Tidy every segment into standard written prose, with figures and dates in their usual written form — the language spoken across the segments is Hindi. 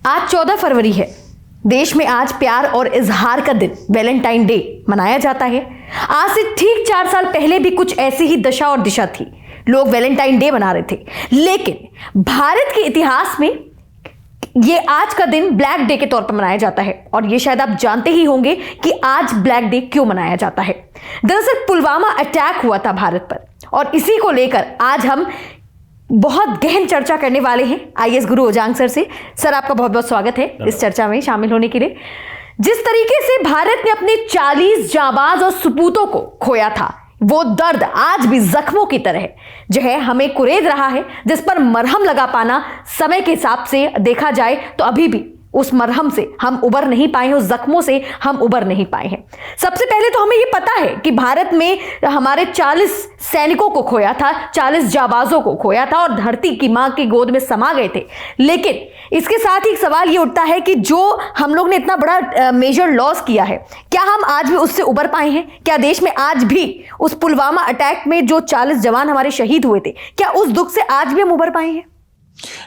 आज 14 फरवरी है। देश में आज प्यार और इजहार का दिन वैलेंटाइन डे मनाया जाता है। आज से ठीक 4 साल पहले भी कुछ ऐसी ही दशा और दिशा थी, लोग वैलेंटाइन डे मना रहे थे। लेकिन भारत के इतिहास में ये आज का दिन ब्लैक डे के तौर पर मनाया जाता है। और ये शायद आप जानते ही होंगे कि आज ब्लैक डे क्यों मनाया जाता है। दरअसल पुलवामा अटैक हुआ था भारत पर, और इसी को लेकर आज हम बहुत गहन चर्चा करने वाले हैं आईएएस गुरु ओजांग सर आपका बहुत बहुत स्वागत है इस चर्चा में शामिल होने के लिए। जिस तरीके से भारत ने अपने 40 जाबाज और सपूतों को खोया था, वो दर्द आज भी जख्मों की तरह जो है हमें कुरेद रहा है, जिस पर मरहम लगा पाना समय के हिसाब से देखा जाए तो अभी भी उस मरहम से हम उबर नहीं पाए हैं, उस जख्मों से हम उबर नहीं पाए हैं। सबसे पहले तो हमें ये पता है कि भारत में हमारे 40 सैनिकों को खोया था, 40 जाबाजों को खोया था और धरती की मां की गोद में समा गए थे। लेकिन इसके साथ ही एक सवाल ये उठता है कि जो हम लोग ने इतना बड़ा मेजर लॉस किया है, क्या हम आज भी उससे उबर पाए हैं? क्या देश में आज भी उस पुलवामा अटैक में जो 40 जवान हमारे शहीद हुए थे, क्या उस दुख से आज भी हम उबर पाए हैं?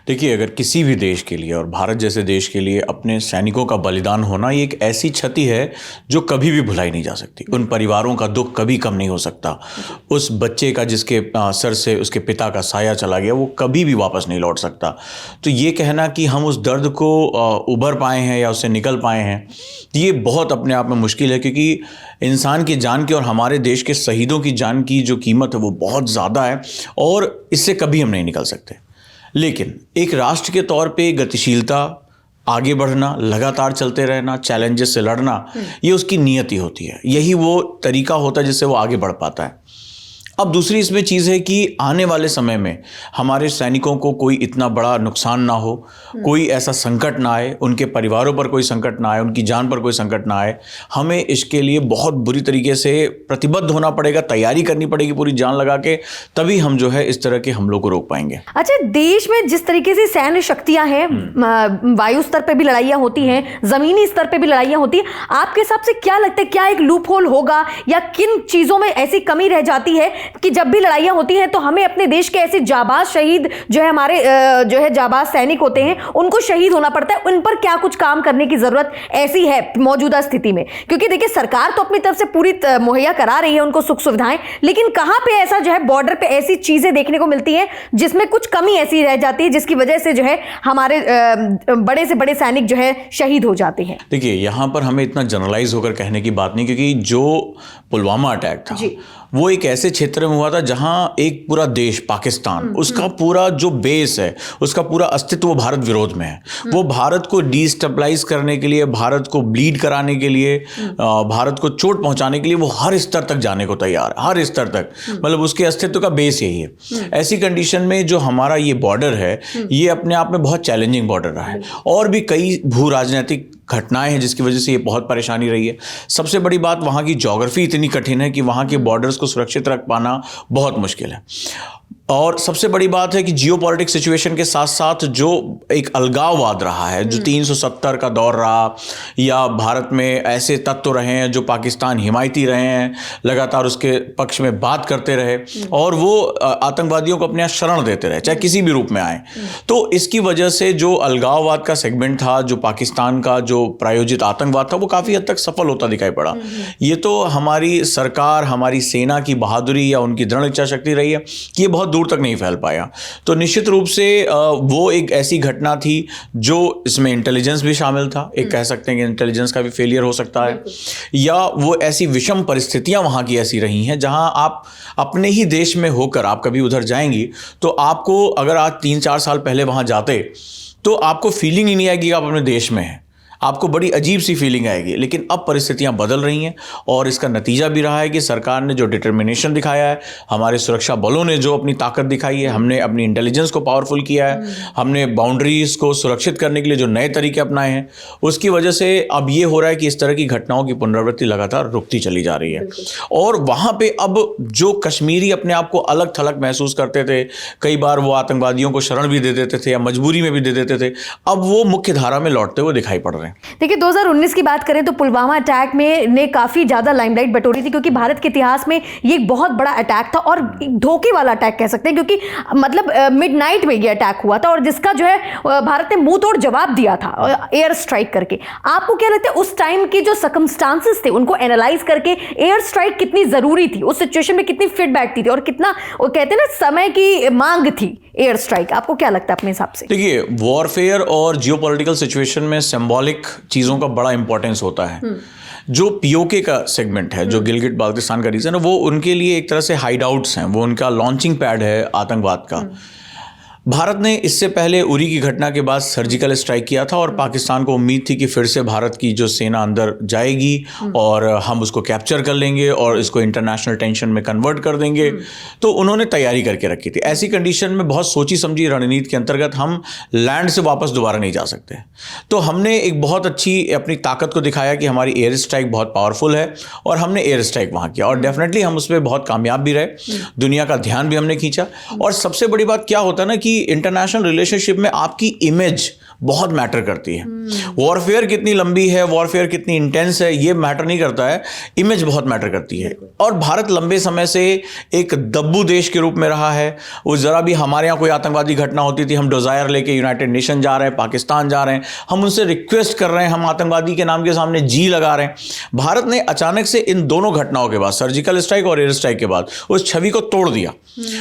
देखिए, अगर किसी भी देश के लिए और भारत जैसे देश के लिए अपने सैनिकों का बलिदान होना, ये एक ऐसी क्षति है जो कभी भी भुलाई नहीं जा सकती। उन परिवारों का दुख कभी कम नहीं हो सकता। उस बच्चे का जिसके सर से उसके पिता का साया चला गया, वो कभी भी वापस नहीं लौट सकता। तो ये कहना कि हम उस दर्द को उबर पाए हैं या उससे निकल पाए हैं, ये बहुत अपने आप में मुश्किल है, क्योंकि इंसान की जान की और हमारे देश के शहीदों की जान की जो कीमत है वो बहुत ज़्यादा है, और इससे कभी हम नहीं निकल सकते। लेकिन एक राष्ट्र के तौर पे गतिशीलता, आगे बढ़ना, लगातार चलते रहना, चैलेंजेस से लड़ना, ये उसकी नियति होती है। यही वो तरीका होता है जिससे वो आगे बढ़ पाता है। अब दूसरी इसमें चीज़ है कि आने वाले समय में हमारे सैनिकों को कोई इतना बड़ा नुकसान ना हो, कोई ऐसा संकट ना आए, उनके परिवारों पर कोई संकट ना आए, उनकी जान पर कोई संकट ना आए। हमें इसके लिए बहुत बुरी तरीके से प्रतिबद्ध होना पड़ेगा, तैयारी करनी पड़ेगी पूरी जान लगा के, तभी हम जो है इस तरह के हमलों को रोक पाएंगे। अच्छा, देश में जिस तरीके से सैन्य शक्तियां हैं, वायु स्तर पर भी लड़ाइयाँ होती हैं, जमीनी स्तर पर भी लड़ाइयाँ होती हैं, आपके हिसाब से क्या लगता है, क्या एक लूप होल होगा या किन चीज़ों में ऐसी कमी रह जाती है कि जब भी लड़ाइयां होती हैं तो हमें अपने देश के ऐसे जाबाज शहीद जो है हमारे जो है जाबाज सैनिक होते हैं, उनको शहीद होना पड़ता है? उन पर क्या कुछ काम करने की जरूरत ऐसी है मौजूदा स्थिति में? क्योंकि देखिए, सरकार तो अपनी तरफ से पूरी मुहैया करा रही है उनको सुख सुविधाएं, लेकिन कहां पे ऐसा जो है बॉर्डर पे ऐसी चीजें देखने को मिलती हैं जिसमें कुछ कमी ऐसी रह जाती है, जिसकी वजह से जो है हमारे बड़े से बड़े सैनिक जो है शहीद हो जाते हैं? देखिए, यहां पर हमें इतना जनरलाइज होकर कहने की बात नहीं, क्योंकि जो पुलवामा अटैक था वो एक ऐसे क्षेत्र में हुआ था जहां एक पूरा देश पाकिस्तान, उसका पूरा जो बेस है, उसका पूरा अस्तित्व वो भारत विरोध में है। वो भारत को डिस्टेबलाइज करने के लिए, भारत को ब्लीड कराने के लिए, भारत को चोट पहुंचाने के लिए वो हर स्तर तक जाने को तैयार है, हर स्तर तक। मतलब उसके अस्तित्व का बेस यही है। ऐसी कंडीशन में जो हमारा ये बॉर्डर है, ये अपने आप में बहुत चैलेंजिंग बॉर्डर रहा है, और भी कई भू राजनीतिक घटनाएं हैं जिसकी वजह से ये बहुत परेशानी रही है। सबसे बड़ी बात, वहाँ की ज्योग्राफी इतनी कठिन है कि वहाँ के बॉर्डर्स को सुरक्षित रख पाना बहुत मुश्किल है। और सबसे बड़ी बात है कि जियोपॉलिटिक्स सिचुएशन के साथ साथ जो एक अलगाववाद रहा है, जो 370 का दौर रहा, या भारत में ऐसे तत्व रहे हैं जो पाकिस्तान हिमायती रहे हैं, लगातार उसके पक्ष में बात करते रहे, और वो आतंकवादियों को अपने यहाँ शरण देते रहे, चाहे किसी भी रूप में आए। तो इसकी वजह से जो अलगाववाद का सेगमेंट था, जो पाकिस्तान का जो प्रायोजित आतंकवाद था, वो काफ़ी हद तक सफल होता दिखाई पड़ा। ये तो हमारी सरकार, हमारी सेना की बहादुरी या उनकी दृढ़ इच्छा शक्ति रही है कि ये बहुत दूर तक नहीं फैल पाया। तो निश्चित रूप से वो एक ऐसी घटना थी जो इसमें इंटेलिजेंस भी शामिल था। एक कह सकते हैं कि इंटेलिजेंस का भी फेलियर हो सकता है, या वो ऐसी विषम परिस्थितियां वहां की ऐसी रही हैं जहां आप अपने ही देश में होकर आप कभी उधर जाएंगी तो आपको, अगर आज 3-4 साल पहले वहां जाते तो आपको फीलिंग ही नहीं आएगी आप अपने देश में हैं, आपको बड़ी अजीब सी फीलिंग आएगी। लेकिन अब परिस्थितियां बदल रही हैं, और इसका नतीजा भी रहा है कि सरकार ने जो डिटर्मिनेशन दिखाया है, हमारे सुरक्षा बलों ने जो अपनी ताकत दिखाई है, हमने अपनी इंटेलिजेंस को पावरफुल किया है, हमने बाउंड्रीज को सुरक्षित करने के लिए जो नए तरीके अपनाए हैं, उसकी वजह से अब ये हो रहा है कि इस तरह की घटनाओं की पुनरावृत्ति लगातार रुकती चली जा रही है। और वहाँ पर अब जो कश्मीरी अपने आप को अलग थलग महसूस करते थे, कई बार वो आतंकवादियों को शरण भी दे देते थे या मजबूरी में भी दे देते थे, अब वो मुख्य धारा में लौटते हुए दिखाई पड़ रहे हैं। देखिए 2019 की बात करें तो पुलवामा अटैक में ने काफ़ी ज़्यादा लाइमलाइट बटोरी थी, क्योंकि भारत के इतिहास में ये एक बहुत बड़ा अटैक था और एक धोखे वाला अटैक कह सकते हैं, क्योंकि मतलब मिडनाइट में ये अटैक हुआ था और जिसका जो है भारत ने मुंह तोड़ जवाब दिया था एयर स्ट्राइक करके। आपको क्या लगता है उस टाइम के जो सर्कमस्टांसेस थे उनको एनालाइज करके एयर स्ट्राइक कितनी ज़रूरी थी, उस सिचुएशन में कितनी फिट बैठती थी और कितना वो कहते हैं ना समय की मांग थी एयर स्ट्राइक? आपको क्या लगता है अपने हिसाब से? देखिए, वॉरफेयर और जियोपॉलिटिकल सिचुएशन में सिंबॉलिक चीज़ों का बड़ा इंपॉर्टेंस होता है। जो पीओके का सेगमेंट है, जो गिलगिट बाल्टिस्तान का रीजन है, वो उनके लिए एक तरह से हाइड आउट्स हैं, वो उनका लॉन्चिंग पैड है आतंकवाद का। भारत ने इससे पहले उरी की घटना के बाद सर्जिकल स्ट्राइक किया था और पाकिस्तान को उम्मीद थी कि फिर से भारत की जो सेना अंदर जाएगी और हम उसको कैप्चर कर लेंगे और इसको इंटरनेशनल टेंशन में कन्वर्ट कर देंगे। तो उन्होंने तैयारी करके रखी थी। ऐसी कंडीशन में बहुत सोची समझी रणनीति के अंतर्गत हम लैंड से वापस दोबारा नहीं जा सकते, तो हमने एक बहुत अच्छी अपनी ताकत को दिखाया कि हमारी एयर स्ट्राइक बहुत पावरफुल है और हमने एयर स्ट्राइक वहाँ किया और डेफिनेटली हम उस पर बहुत कामयाब भी रहे। दुनिया का ध्यान भी हमने खींचा। और सबसे बड़ी बात क्या होता है ना कि इंटरनेशनल रिलेशनशिप में आपकी इमेज बहुत मैटर करती है। वॉरफेयर कितनी लंबी है, वॉरफेयर कितनी इंटेंस है, ये मैटर नहीं करता है, इमेज बहुत मैटर करती है। और भारत लंबे समय से एक दब्बू देश के रूप में रहा है। वो जरा भी हमारे यहाँ कोई आतंकवादी घटना होती थी, हम डिजायर लेके यूनाइटेड नेशन जा रहे हैं, पाकिस्तान जा रहे हैं, हम उनसे रिक्वेस्ट कर रहे हैं, हम आतंकवादी के नाम के सामने जी लगा रहे हैं। भारत ने अचानक से इन दोनों घटनाओं के बाद, सर्जिकल स्ट्राइक और एयर स्ट्राइक के बाद, उस छवि को तोड़ दिया।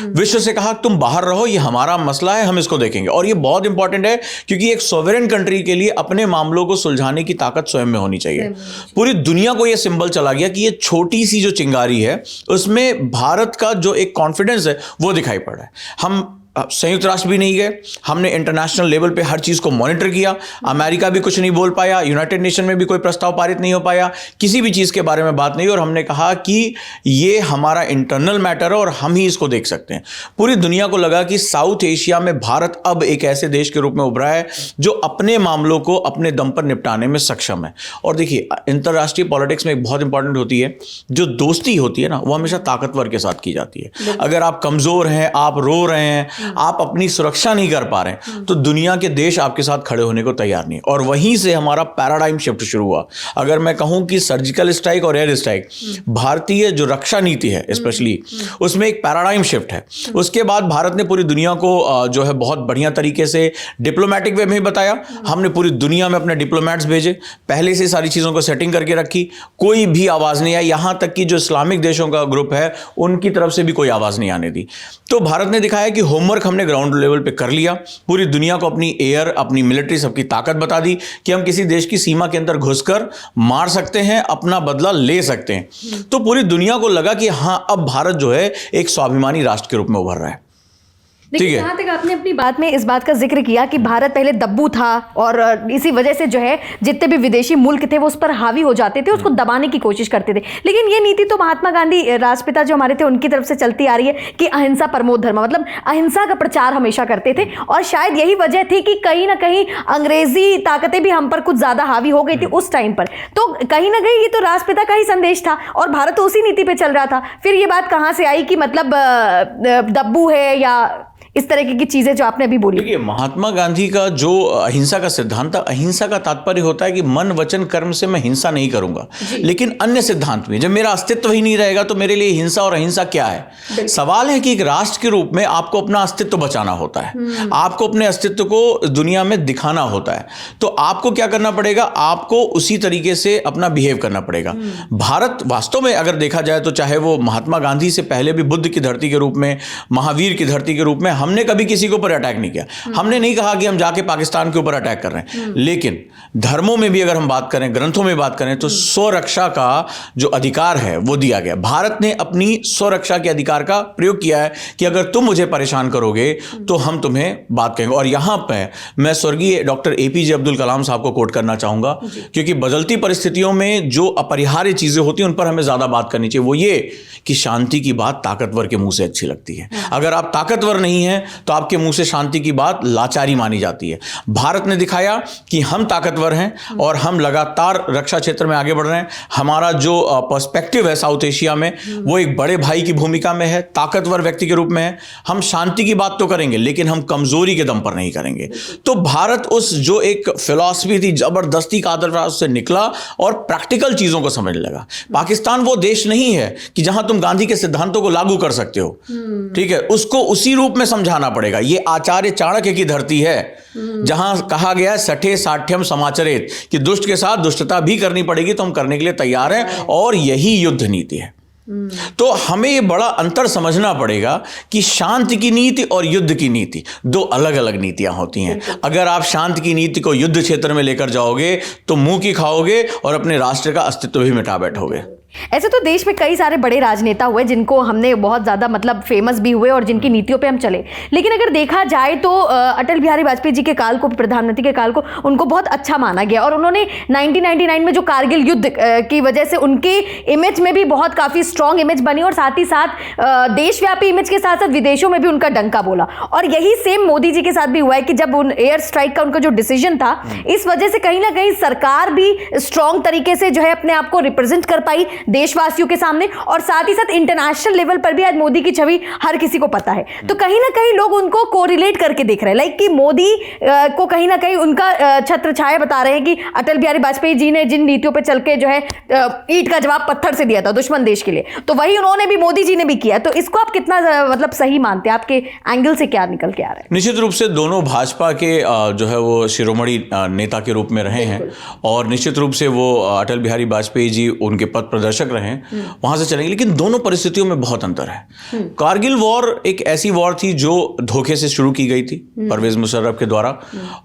विश्व से कहा तुम बाहर रहो, ये हमारा मसला है, हम इसको देखेंगे। और ये बहुत इंपॉर्टेंट है क्योंकि एक सॉवरेन कंट्री के लिए अपने मामलों को सुलझाने की ताकत स्वयं में होनी चाहिए। पूरी दुनिया को यह सिंबल चला गया कि ये छोटी सी जो चिंगारी है उसमें भारत का जो एक कॉन्फिडेंस है वो दिखाई पड़ रहा है। हम संयुक्त राष्ट्र भी नहीं गए, हमने इंटरनेशनल लेवल पे हर चीज़ को मॉनिटर किया। अमेरिका भी कुछ नहीं बोल पाया, यूनाइटेड नेशन में भी कोई प्रस्ताव पारित नहीं हो पाया, किसी भी चीज़ के बारे में बात नहीं। और हमने कहा कि ये हमारा इंटरनल मैटर है और हम ही इसको देख सकते हैं। पूरी दुनिया को लगा कि साउथ एशिया में भारत अब एक ऐसे देश के रूप में उभरा है जो अपने मामलों को अपने दम पर निपटाने में सक्षम है। और देखिए, अंतर्राष्ट्रीय पॉलिटिक्स में एक बहुत इंपॉर्टेंट होती है, जो दोस्ती होती है ना, वो हमेशा ताकतवर के साथ की जाती है। अगर आप कमज़ोर हैं, आप रो रहे हैं, आप अपनी सुरक्षा नहीं कर पा रहे हैं, तो दुनिया के देश आपके साथ खड़े होने को तैयार नहीं। और वहीं से हमारा पैराडाइम शिफ्ट शुरू हुआ। अगर मैं कहूं कि सर्जिकल स्ट्राइक और एयर स्ट्राइक, भारतीय जो रक्षा नीति है स्पेशली, उसमें एक पैराडाइम शिफ्ट है। उसके बाद भारत ने पूरी दुनिया को जो है बहुत बढ़िया तरीके से डिप्लोमेटिक वे में बताया। हमने पूरी दुनिया में अपने डिप्लोमेट्स भेजे, पहले से सारी चीज़ों को सेटिंग करके रखी, कोई भी आवाज़ नहीं आई। यहाँ तक कि जो इस्लामिक देशों का ग्रुप है उनकी तरफ से भी कोई आवाज़ नहीं आने दी। तो भारत ने दिखाया कि होमवर्क हमने ग्राउंड लेवल पे कर लिया। पूरी दुनिया को अपनी एयर, अपनी मिलिट्री, सबकी ताकत बता दी कि हम किसी देश की सीमा के अंदर घुसकर मार सकते हैं, अपना बदला ले सकते हैं। तो पूरी दुनिया को लगा कि हाँ, अब भारत जो है एक स्वाभिमानी राष्ट्र के रूप में उभर रहा है। देखिए, जहाँ तक आपने अपनी बात में इस बात का जिक्र किया कि भारत पहले दब्बू था और इसी वजह से जो है जितने भी विदेशी मुल्क थे वो उस पर हावी हो जाते थे, उसको दबाने की कोशिश करते थे। लेकिन ये नीति तो महात्मा गांधी राष्ट्रपिता जो हमारे थे उनकी तरफ से चलती आ रही है कि अहिंसा परमो धर्म, मतलब अहिंसा का प्रचार हमेशा करते थे। और शायद यही वजह थी कि कहीं ना कहीं अंग्रेजी ताकतें भी हम पर कुछ ज्यादा हावी हो गई थी उस टाइम पर। तो कहीं ना कहीं ये तो राष्ट्रपिता का ही संदेश था और भारत तो उसी नीति पर चल रहा था। फिर ये बात कहाँ से आई कि मतलब दब्बू है या इस तरह की चीजें जो आपने अभी बोली? देखिए, महात्मा गांधी का जो अहिंसा का सिद्धांत था, अहिंसा का तात्पर्य होता है कि मन वचन कर्म से मैं हिंसा नहीं करूंगा। लेकिन अन्य सिद्धांत में जब मेरा अस्तित्व ही नहीं रहेगा तो मेरे लिए हिंसा और अहिंसा क्या है? सवाल है कि एक राष्ट्र के रूप में आपको अपना अस्तित्व बचाना होता है, आपको अपने अस्तित्व को दुनिया में दिखाना होता है। तो आपको क्या करना पड़ेगा? आपको उसी तरीके से अपना बिहेव करना पड़ेगा। भारत वास्तव में अगर देखा जाए तो चाहे वो महात्मा गांधी से पहले भी बुद्ध की धरती के रूप में, महावीर की धरती के रूप में, हमने कभी किसी के ऊपर अटैक नहीं किया। हमने नहीं कहा कि हम जाके पाकिस्तान के ऊपर अटैक कर रहे हैं। लेकिन धर्मों में भी अगर हम बात करें, ग्रंथों में बात करें, तो स्वरक्षा का जो अधिकार है वो दिया गया। भारत ने अपनी स्वरक्षा के अधिकार का प्रयोग किया है कि अगर तुम मुझे परेशान करोगे तो हम तुम्हें बात कहेंगे। और यहां पर मैं स्वर्गीय डॉक्टर APJ अब्दुल कलाम साहब को कोट करना चाहूंगा, क्योंकि बदलती परिस्थितियों में जो अपरिहार्य चीजें होती हैं उन पर हमें ज्यादा बात करनी चाहिए। वो ये कि शांति की बात ताकतवर के मुंह से अच्छी लगती है। अगर आप ताकतवर नहीं है हैं तो आपके मुंह से शांति की बात लाचारी मानी जाती है। भारत ने दिखाया कि हम ताकतवर हैं और हम लगातार रक्षा क्षेत्र में आगे बढ़ रहे हैं। हमारा जो पर्सपेक्टिव है साउथ एशिया में वो एक बड़े भाई की भूमिका में है, ताकतवर व्यक्ति के रूप में है। हम शांति की बात तो करेंगे लेकिन हम कमजोरी के दम पर नहीं करेंगे। तो भारत उस जो एक फिलॉसफी थी जबरदस्ती का आदर्श से निकला और प्रैक्टिकल चीजों को समझने लगा। पाकिस्तान वो देश नहीं है कि जहां तुम गांधी के सिद्धांतों को लागू कर सकते हो, ठीक है, उसको उसी रूप में समझाना पड़ेगा। ये आचार्य चाणक्य की धरती है जहां कहा गया सठे साठ्यम समाचरेत कि दुष्ट के साथ दुष्टता भी करनी पड़ेगी, तो हम करने के लिए तैयार हैं और यही युद्ध नीति है। तो हमें ये बड़ा अंतर समझना पड़ेगा कि शांति की नीति और युद्ध की नीति दो अलग अलग नीतियां होती हैं। अगर आप शांति की नीति को युद्ध क्षेत्र में लेकर जाओगे तो मुंह की खाओगे और अपने राष्ट्र का अस्तित्व भी मिटा बैठोगे। ऐसे तो देश में कई सारे बड़े राजनेता हुए जिनको हमने बहुत ज़्यादा मतलब फेमस भी हुए और जिनकी नीतियों पे हम चले, लेकिन अगर देखा जाए तो अटल बिहारी वाजपेयी जी के काल को, प्रधानमंत्री के काल को, उनको बहुत अच्छा माना गया और उन्होंने 1999 में जो कारगिल युद्ध की वजह से उनकी इमेज में भी बहुत काफ़ी स्ट्रॉन्ग इमेज बनी और साथ ही साथ देशव्यापी इमेज के साथ साथ विदेशों में भी उनका डंका बोला। और यही सेम मोदी जी के साथ भी हुआ है कि जब उन एयर स्ट्राइक का उनका जो डिसीजन था, इस वजह से कहीं ना कहीं सरकार भी स्ट्रॉन्ग तरीके से जो है अपने आप को रिप्रेजेंट कर पाई देशवासियों के सामने, और साथ ही साथ इंटरनेशनल लेवल पर भी आज मोदी की छवि हर किसी को पता है। तो कहीं ना कहीं लोग उनको कोरिलेट करके देख रहे हैं, लाइक कि मोदी को कहीं ना कहीं उनका छत्र छाया बता रहे हैं कि अटल बिहारी वाजपेयी जी ने जिन नीतियों पर चल के जो है ईंट का जवाब पत्थर से दिया था दुश्मन देश के लिए, तो वही उन्होंने भी, मोदी जी ने भी किया। तो इसको आप कितना मतलब सही मानते हैं? आपके एंगल से क्या निकल के आ रहा है? निश्चित रूप से दोनों भाजपा के जो है वो शिरोमणि नेता के रूप में रहे हैं और निश्चित रूप से वो अटल बिहारी वाजपेयी जी उनके पथ प्रदर्शक रहे, वहां से चलेंगे। लेकिन दोनों परिस्थितियों में बहुत अंतर है। कारगिल वॉर एक ऐसी वॉर थी जो धोखे से शुरू की गई थी परवेज मुशर्रफ के द्वारा,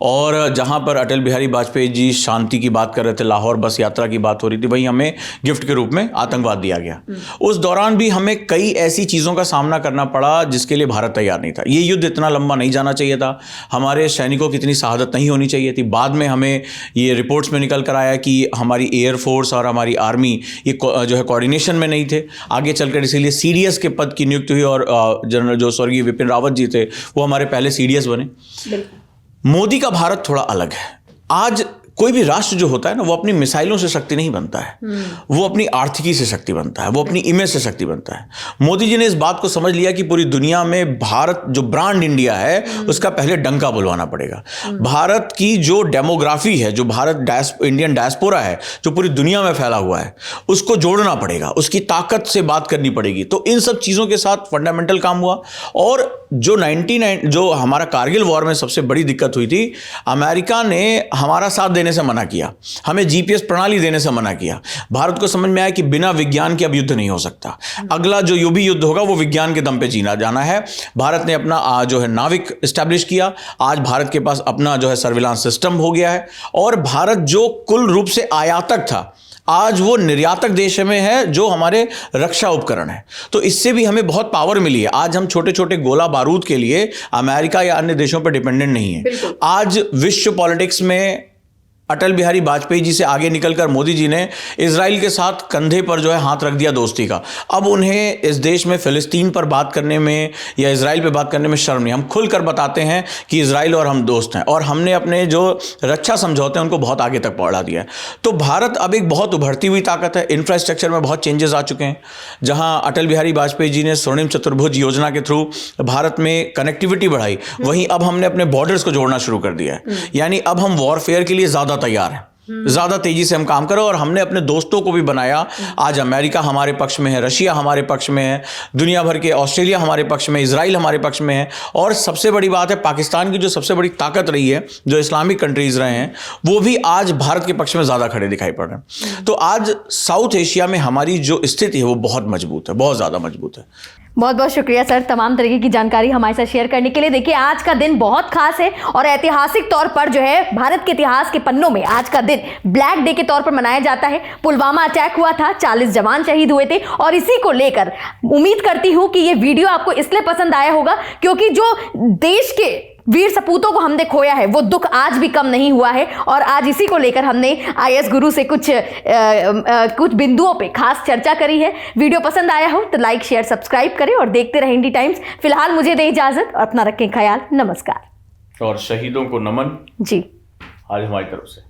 और जहां पर अटल बिहारी वाजपेयी जी शांति की बात कर रहे थे, लाहौर बस यात्रा की बात हो रही थी, वहीं हमें गिफ्ट के रूप में आतंकवाद दिया गया। उस दौरान भी हमें कई ऐसी चीजों का सामना करना पड़ा जिसके लिए भारत तैयार नहीं था। ये युद्ध इतना लंबा नहीं जाना चाहिए था, हमारे सैनिकों की इतनी शहादत नहीं होनी चाहिए थी। बाद में हमें ये रिपोर्ट्स में निकल कर आया कि हमारी एयरफोर्स और हमारी आर्मी ये जो है कोऑर्डिनेशन में नहीं थे आगे चलकर, इसीलिए सीडीएस के पद की नियुक्ति हुई और जनरल जो स्वर्गीय विपिन रावत जी थे वो हमारे पहले सीडीएस बने। मोदी का भारत थोड़ा अलग है। आज कोई भी राष्ट्र जो होता है ना, वो अपनी मिसाइलों से शक्ति नहीं बनता है, वो अपनी आर्थिकी से शक्ति बनता है, वो अपनी इमेज से शक्ति बनता है। मोदी जी ने इस बात को समझ लिया कि पूरी दुनिया में भारत जो ब्रांड इंडिया है उसका पहले डंका बुलवाना पड़ेगा। भारत की जो डेमोग्राफी है, जो भारत इंडियन डायस्पोरा है जो पूरी दुनिया में फैला हुआ है, उसको जोड़ना पड़ेगा, उसकी ताकत से बात करनी पड़ेगी। तो इन सब चीज़ों के साथ फंडामेंटल काम हुआ। और जो हमारा कारगिल वॉर में सबसे बड़ी दिक्कत हुई थी, अमेरिका ने हमारा साथ देने से मना किया, हमें जीपीएस प्रणाली देने से मना किया। भारत को समझ में आया कि बिना विज्ञान के अब युद्ध नहीं हो सकता, अगला जो युद्ध होगा वो विज्ञान के दम पे जीना जाना है। भारत ने अपना जो है नाविक एस्टैब्लिश किया। आज भारत के पास अपना जो है सर्विलांस सिस्टम हो गया है और भारत जो कुल रूप से आयातक था आज वो निर्यातक देश में है, जो हमारे रक्षा उपकरण है। तो इससे भी हमें बहुत पावर मिली है। आज हम छोटे छोटे गोला बारूद के लिए अमेरिका या अन्य देशों पर डिपेंडेंट नहीं है। आज विश्व पॉलिटिक्स में अटल बिहारी वाजपेयी जी से आगे निकलकर मोदी जी ने इजराइल के साथ कंधे पर जो है हाथ रख दिया दोस्ती का। अब उन्हें इस देश में फिलिस्तीन पर बात करने में या इजराइल पर बात करने में शर्म नहीं। हम खुलकर बताते हैं कि इजराइल और हम दोस्त हैं और हमने अपने जो रक्षा समझौते हैं उनको बहुत आगे तक बढ़ा दिया है। तो भारत अब एक बहुत उभरती हुई ताकत है। इंफ्रास्ट्रक्चर में बहुत चेंजेस आ चुके हैं। जहां अटल बिहारी वाजपेयी जी ने स्वर्णिम चतुर्भुज योजना के थ्रू भारत में कनेक्टिविटी बढ़ाई, वहीं अब हमने अपने बॉर्डर्स को जोड़ना शुरू कर दिया है। यानी अब हम वॉरफेयर के लिए ज्यादा तैयार है, ज्यादा तेजी से हम काम करें। और हमने अपने दोस्तों को भी बनाया। आज अमेरिका हमारे पक्ष में है, रशिया हमारे पक्ष में है, दुनिया भर के ऑस्ट्रेलिया हमारे पक्ष में, इजराइल हमारे पक्ष में है। और सबसे बड़ी बात है, पाकिस्तान की जो सबसे बड़ी ताकत रही है, जो इस्लामिक कंट्रीज रहे हैं, वो भी आज भारत के पक्ष में ज्यादा खड़े दिखाई पड़ रहे हैं। तो आज साउथ एशिया में हमारी जो स्थिति है वो बहुत मजबूत है, बहुत ज्यादा मजबूत है। बहुत बहुत शुक्रिया सर, तमाम तरीके की जानकारी हमारे साथ शेयर करने के लिए। देखिए, आज का दिन बहुत खास है और ऐतिहासिक तौर पर जो है भारत के इतिहास के पन्नों में आज का दिन ब्लैक डे के तौर पर मनाया जाता है। पुलवामा अटैक हुआ था, 40 जवान शहीद हुए थे और इसी को लेकर उम्मीद करती हूं कि ये वीडियो आपको इसलिए पसंद आया होगा क्योंकि जो देश के वीर सपूतों को हमने खोया है, वो दुख आज भी कम नहीं हुआ है। और आज इसी को लेकर हमने IAS गुरु से कुछ बिंदुओं पे खास चर्चा करी है। वीडियो पसंद आया हो तो लाइक शेयर सब्सक्राइब करें और देखते रहें इंडी टाइम्स। फिलहाल मुझे दें इजाजत और अपना रखें ख्याल। नमस्कार। और शहीदों को नमन जी आज हमारी तरफ से।